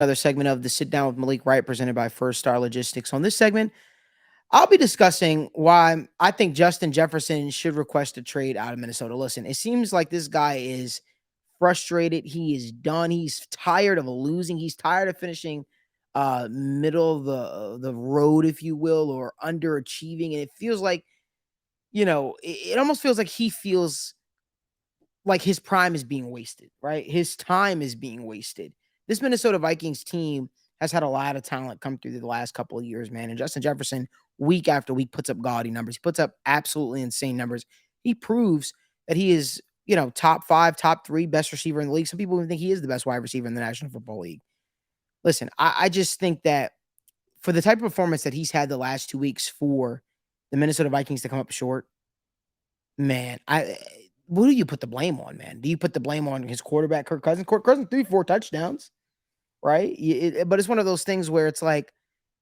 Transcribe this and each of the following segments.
Another segment of the Sit Down with Malik Wright presented by First Star Logistics. On this segment, I'll be discussing why I think Justin Jefferson should request a trade out of Minnesota. Listen, it seems like this guy is frustrated. He is done. He's tired of losing. He's tired of finishing middle of the road, if you will, or underachieving. And it feels like, it almost feels like he feels like his prime is being wasted, right? His time is being wasted. This Minnesota Vikings team has had a lot of talent come through the last couple of years, man. And Justin Jefferson, week after week, puts up gaudy numbers. He puts up absolutely insane numbers. He proves that he is, top five, top three best receiver in the league. Some people even think he is the best wide receiver in the National Football League. Listen, I just think that for the type of performance that he's had the last 2 weeks for the Minnesota Vikings to come up short, man, what do you put the blame on, man? Do you put the blame on his quarterback, Kirk Cousins? Kirk Cousins threw 4 touchdowns, right? But it's one of those things where it's like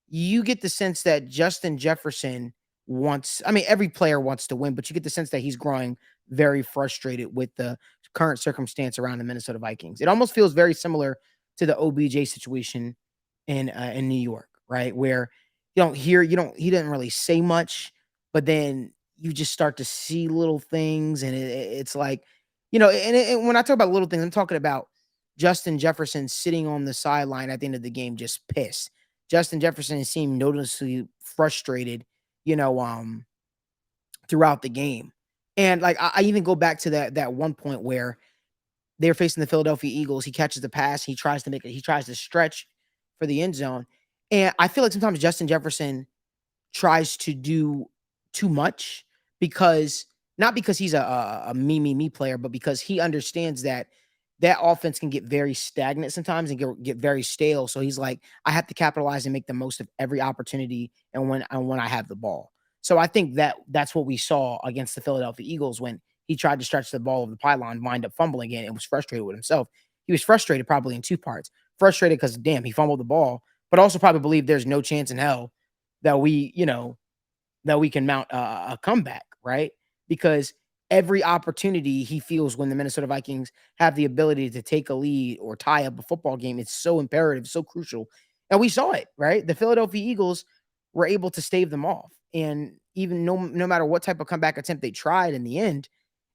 you get the sense that Justin Jefferson wants, I mean, every player wants to win, but you get the sense that he's growing very frustrated with the current circumstance around the Minnesota Vikings. It almost feels very similar to the OBJ situation in New York, right? Where he didn't really say much, but then you just start to see little things, and it's like, and when I talk about little things, I'm talking about Justin Jefferson sitting on the sideline at the end of the game, just pissed. Justin Jefferson seemed noticeably frustrated, you know, um, throughout the game. And like I even go back to that one point where they're facing the Philadelphia Eagles. He catches the pass. He tries to stretch for the end zone. And I feel like sometimes Justin Jefferson tries to do too much because not because he's a me player, but because he understands that offense can get very stagnant sometimes and get very stale. So he's like, I have to capitalize and make the most of every opportunity and when I have the ball. So I think that's what we saw against the Philadelphia Eagles when he tried to stretch the ball over the pylon, wind up fumbling it, and was frustrated with himself. He was frustrated probably in two parts. Frustrated because damn, he fumbled the ball, but also probably believed there's no chance in hell that we can mount a comeback, right? Because every opportunity he feels when the Minnesota Vikings have the ability to take a lead or tie up a football game, it's so imperative, so crucial. And we saw it, right? The Philadelphia Eagles were able to stave them off. And even no matter what type of comeback attempt they tried in the end,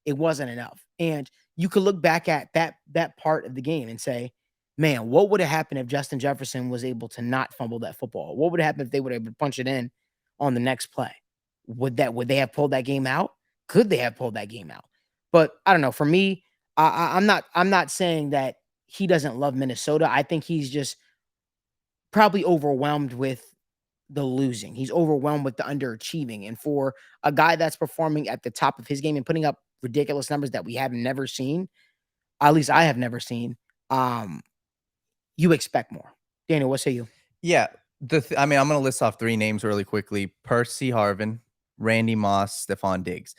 it wasn't enough. And you could look back at that part of the game and say, man, what would have happened if Justin Jefferson was able to not fumble that football? What would have happened if they would have punch it in on the next play? Would they have pulled that game out? Could they have pulled that game out? But I don't know. For me, I'm not saying that he doesn't love Minnesota. I think he's just probably overwhelmed with the losing. He's overwhelmed with the underachieving. And for a guy that's performing at the top of his game and putting up ridiculous numbers that we have never seen, at least I have never seen, um, you expect more. Daniel, what say you? Yeah. I mean, I'm going to list off three names really quickly. Percy Harvin, Randy Moss, Stephon Diggs.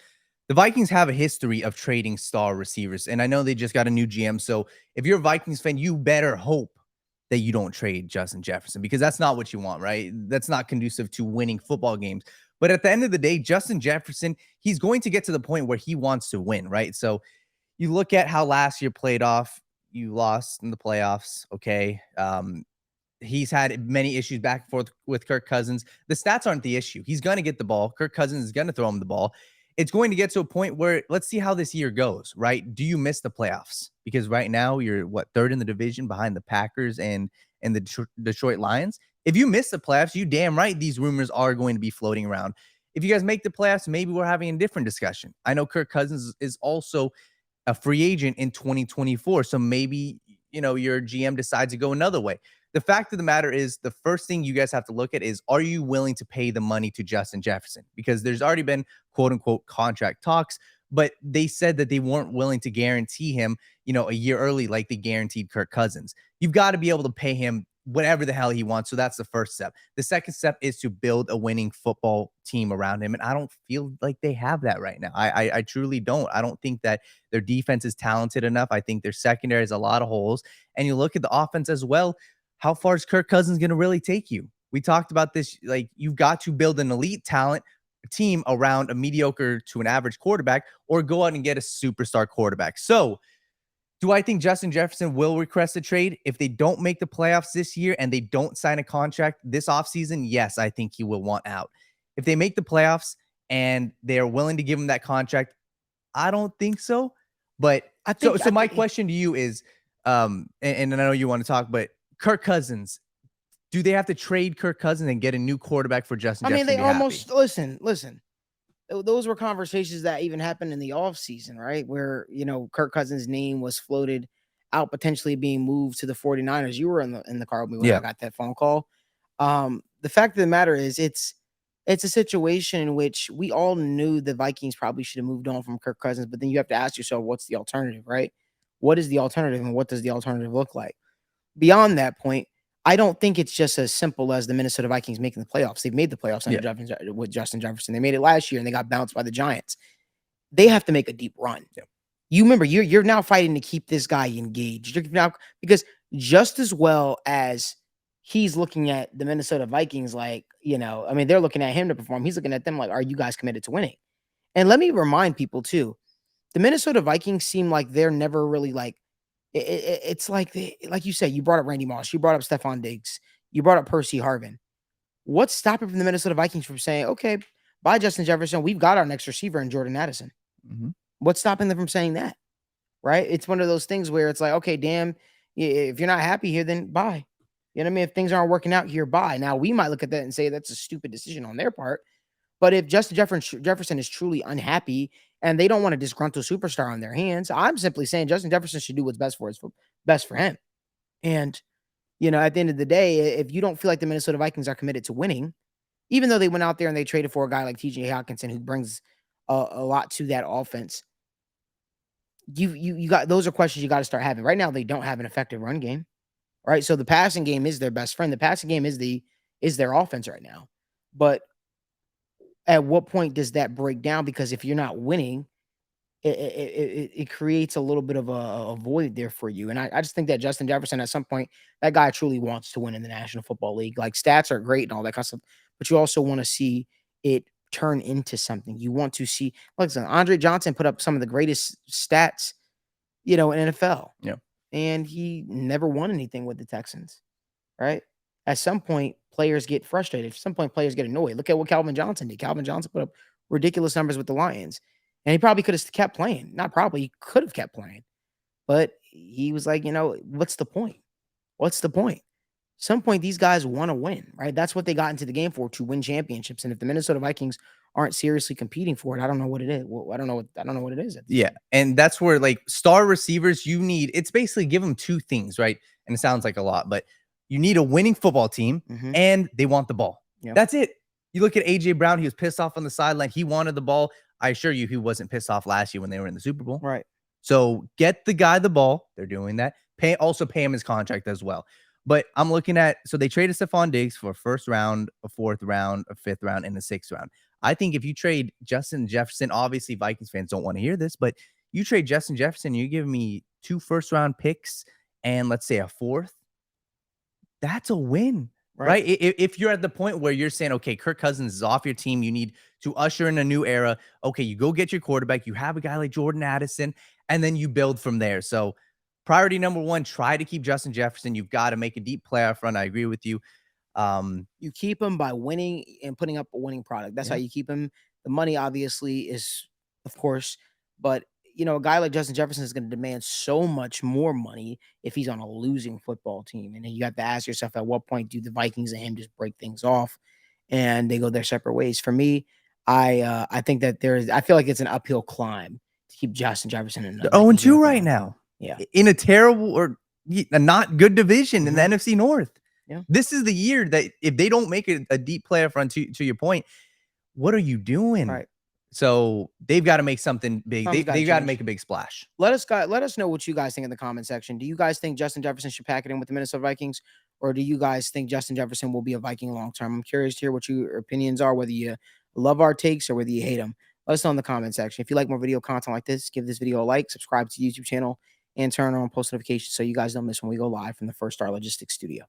The Vikings have a history of trading star receivers, and I know they just got a new GM. So if you're a Vikings fan, you better hope that you don't trade Justin Jefferson, because that's not what you want, right? That's not conducive to winning football games. But at the end of the day, Justin Jefferson, he's going to get to the point where he wants to win, right? So you look at how last year played off. You lost in the playoffs, okay? He's had many issues back and forth with Kirk Cousins. The stats aren't the issue. He's going to get the ball. Kirk Cousins is going to throw him the ball. It's going to get to a point where let's see how this year goes, right? Do you miss the playoffs? Because right now you're third in the division behind the Packers and the Detroit Lions. If you miss the playoffs, you damn right these rumors are going to be floating around. If you guys make the playoffs, maybe we're having a different discussion. I know Kirk Cousins is also a free agent in 2024, so maybe your GM decides to go another way. The fact of the matter is, the first thing you guys have to look at is, are you willing to pay the money to Justin Jefferson? Because there's already been quote unquote contract talks, but they said that they weren't willing to guarantee him, a year early like they guaranteed Kirk Cousins. You've got to be able to pay him whatever the hell he wants. So that's the first step. The second step is to build a winning football team around him. And I don't feel like they have that right now. I truly don't. I don't think that their defense is talented enough. I think their secondary has a lot of holes. And you look at the offense as well. How far is Kirk Cousins going to really take you? We talked about this. Like, you've got to build an elite talent team around a mediocre to an average quarterback, or go out and get a superstar quarterback. So Do I think Justin Jefferson will request a trade if they don't make the playoffs this year and they don't sign a contract this offseason? Yes, I think he will want out. If they make the playoffs and they're willing to give him that contract, I don't think so. But my question to you is, and I know you want to talk, but Kirk Cousins, do they have to trade Kirk Cousins and get a new quarterback for Justin Jefferson? They almost listen. Those were conversations that even happened in the offseason, right? Where, Kirk Cousins' name was floated out potentially being moved to the 49ers. You were in the car with me when I got that phone call. The fact of the matter is it's a situation in which we all knew the Vikings probably should have moved on from Kirk Cousins, but then you have to ask yourself, what's the alternative, right? What is the alternative and what does the alternative look like? Beyond that point, I don't think it's just as simple as the Minnesota Vikings making the playoffs. They've made the playoffs with Justin Jefferson. They made it last year and they got bounced by the Giants. They have to make a deep run. Yeah. You remember, you're now fighting to keep this guy engaged. Because just as well as he's looking at the Minnesota Vikings like, they're looking at him to perform. He's looking at them like, are you guys committed to winning? And let me remind people too, the Minnesota Vikings seem like they're never really like, it's like like you said, you brought up Randy Moss, you brought up Stephon Diggs, you brought up Percy Harvin. What's stopping from the Minnesota Vikings from saying, okay, bye Justin Jefferson, we've got our next receiver in Jordan Addison? Mm-hmm. What's stopping them from saying that? Right? It's one of those things where it's like, okay, damn, if you're not happy here, then bye. You know what I mean? If things aren't working out here, bye. Now we might look at that and say that's a stupid decision on their part. But if Justin Jefferson is truly unhappy and they don't want a disgruntled superstar on their hands, I'm simply saying Justin Jefferson should do what's best for him. And, at the end of the day, if you don't feel like the Minnesota Vikings are committed to winning, even though they went out there and they traded for a guy like TJ Hawkinson, who brings a lot to that offense, you got, those are questions you got to start having. Right now, they don't have an effective run game, right? So the passing game is their best friend. The passing game is their offense right now. But at what point does that break down? Because if you're not winning, it creates a little bit of a void there for you. And I just think that Justin Jefferson, at some point, that guy truly wants to win in the National Football League. Like, stats are great and all that kind of stuff, but you also want to see it turn into something. You want to see, listen, Andre Johnson put up some of the greatest stats, in NFL. Yeah. And he never won anything with the Texans, right? At some point, players get frustrated. At some point, players get annoyed. Look at what Calvin Johnson did. Calvin Johnson put up ridiculous numbers with the Lions. And he probably could have kept playing. Not probably. He could have kept playing. But he was like, what's the point? What's the point? Some point, these guys want to win, right? That's what they got into the game for, to win championships. And if the Minnesota Vikings aren't seriously competing for it, I don't know what it is. Well, I don't know what it is. Yeah. And that's where, like, star receivers, it's basically give them two things, right? And it sounds like a lot, but you need a winning football team, and they want the ball. Yeah. That's it. You look at A.J. Brown. He was pissed off on the sideline. He wanted the ball. I assure you he wasn't pissed off last year when they were in the Super Bowl. Right. So get the guy the ball. They're doing that. Also pay him his contract as well. But I'm looking at, so they traded Stephon Diggs for a first round, a fourth round, a fifth round, and a sixth round. I think if you trade Justin Jefferson, obviously Vikings fans don't want to hear this, but you trade Justin Jefferson, you give me 2 first round picks and let's say a fourth, that's a win, right? If you're at the point where you're saying, okay, Kirk Cousins is off your team, you need to usher in a new era. Okay, you go get your quarterback. You have a guy like Jordan Addison, and then you build from there. So priority number 1, try to keep Justin Jefferson. You've got to make a deep playoff run. I agree with you. You keep him by winning and putting up a winning product. That's how you keep him. The money obviously is, of course, but a guy like Justin Jefferson is going to demand so much more money if he's on a losing football team. And then you have to ask yourself, at what point do the Vikings and him just break things off and they go their separate ways? For me, I think that I feel like it's an uphill climb to keep Justin Jefferson in. 0-2 right now. Yeah. In a terrible or a not good division in the NFC North. Yeah. This is the year that if they don't make a deep playoff run, to your point, what are you doing? Right. So they've got to make something big. They've got to make a big splash. Let us know what you guys think in the comment section. Do you guys think Justin Jefferson should pack it in with the Minnesota Vikings, or do you guys think Justin Jefferson will be a Viking long term? I'm curious to hear what your opinions are, whether you love our takes or whether you hate them. Let us know in the comment section. If you like more video content like this, give this video a like, subscribe to the YouTube channel, and turn on post notifications so you guys don't miss when we go live from the First Star Logistics studio.